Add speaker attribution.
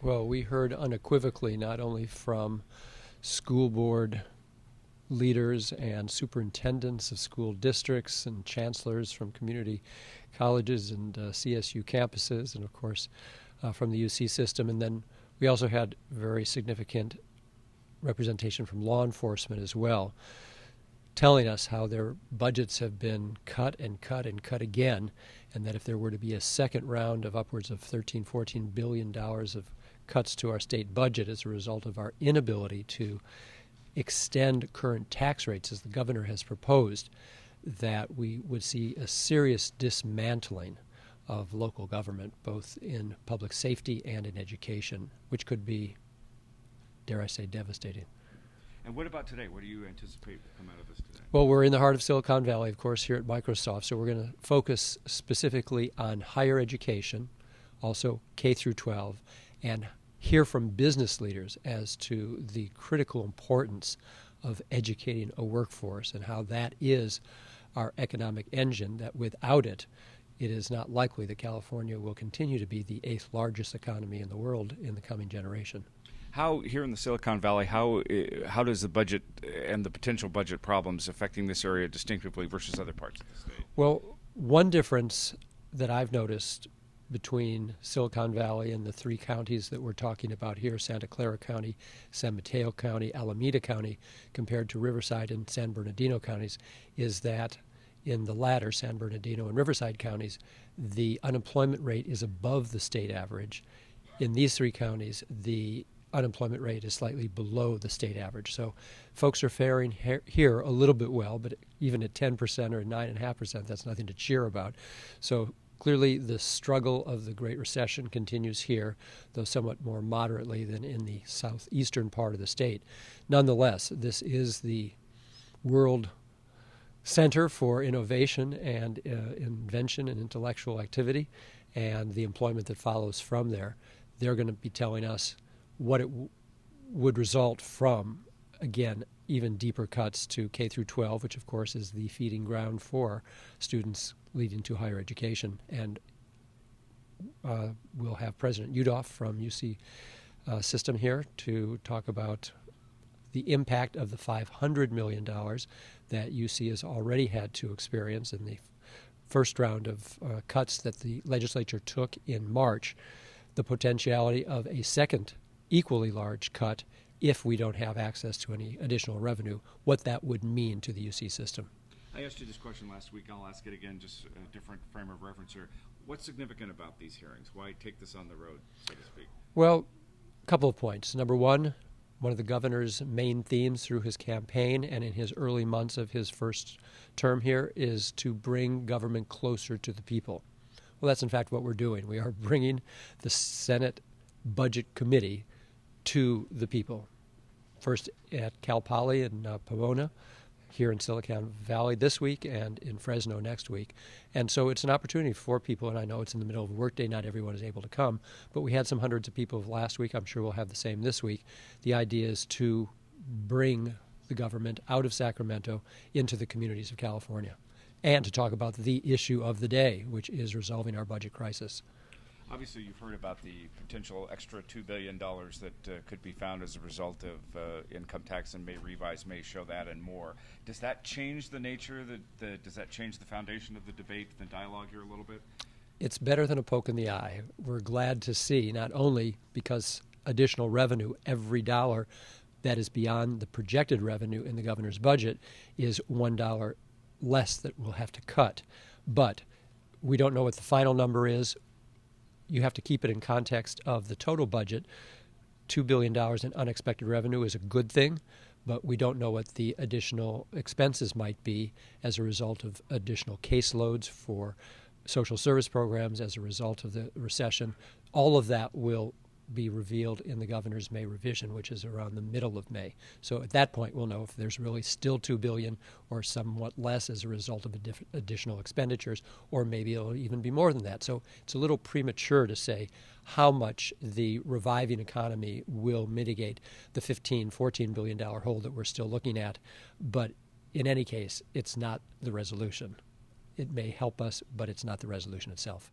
Speaker 1: Well, we heard unequivocally not only from school board leaders and superintendents of school districts and chancellors from community colleges and CSU campuses, and of course from the UC system. And then we also had very significant representation from law enforcement as well, telling us how their budgets have been cut and cut and cut again, and that if there were to be a second round of upwards of $13–14 billion of cuts to our state budget as a result of our inability to extend current tax rates as the governor has proposed, that we would see a serious dismantling of local government, both in public safety and in education, which could be, dare I say, devastating.
Speaker 2: And what about today? What do you anticipate will come out of this today?
Speaker 1: Well, we're in the heart of Silicon Valley, of course, here at Microsoft, so we're going to focus specifically on higher education, also K through 12, and hear from business leaders as to the critical importance of educating a workforce and how that is our economic engine, that without it, it is not likely that California will continue to be the 8th largest economy in the world in the coming generation.
Speaker 2: How, here in the Silicon Valley, how does the budget and the potential budget problems affecting this area distinctively versus other parts of the state?
Speaker 1: Well, one difference that I've noticed between Silicon Valley and the three counties that we're talking about here, Santa Clara County, San Mateo County, Alameda County, compared to Riverside and San Bernardino counties, is that in the latter, San Bernardino and Riverside counties, the unemployment rate is above the state average. In these three counties, the unemployment rate is slightly below the state average. So folks are faring here a little bit well, but even at 10% or 9.5%, that's nothing to cheer about. So clearly the struggle of the Great Recession continues here, though somewhat more moderately than in the southeastern part of the state. Nonetheless, this is the world center for innovation and invention and intellectual activity, and the employment that follows from there. They're going to be telling us what it would result from, again, even deeper cuts to K through 12, which of course is the feeding ground for students leading to higher education. And we'll have President Udoff from UC system here to talk about the impact of the $500 million that UC has already had to experience in the first round of cuts that the legislature took in March, the potentiality of a second equally large cut if we don't have access to any additional revenue, what that would mean to the UC system.
Speaker 2: I asked you this question last week. I'll ask it again, just a different frame of reference here. What's significant about these hearings? Why take this on the road, so to speak?
Speaker 1: Well, a couple of points. Number one of the governor's main themes through his campaign and in his early months of his first term here is to bring government closer to the people. Well, that's in fact what we're doing. We are bringing the Senate Budget Committee to the people. First at Cal Poly in Pomona, here in Silicon Valley this week, and in Fresno next week. And so it's an opportunity for people, and I know it's in the middle of a workday, not everyone is able to come, but we had some hundreds of people last week. I'm sure we'll have the same this week. The idea is to bring the government out of Sacramento into the communities of California and to talk about the issue of the day, which is resolving our budget crisis.
Speaker 2: Obviously, you've heard about the potential extra $2 billion that could be found as a result of income tax and may show that and more. Does that change the nature, does that change the foundation of the debate, the dialogue here a little bit?
Speaker 1: It's better than a poke in the eye. We're glad to see, not only because additional revenue, every dollar that is beyond the projected revenue in the governor's budget is $1 less that we'll have to cut, but we don't know what the final number is. You have to keep it in context of the total budget. $2 billion in unexpected revenue is a good thing, but we don't know what the additional expenses might be as a result of additional caseloads for social service programs as a result of the recession. All of that will be revealed in the governor's May revision, which is around the middle of May. So at that point, we'll know if there's really still $2 billion or somewhat less as a result of additional expenditures, or maybe it'll even be more than that. So it's a little premature to say how much the reviving economy will mitigate the $14 billion hole that we're still looking at. But in any case, it's not the resolution. It may help us, but it's not the resolution itself.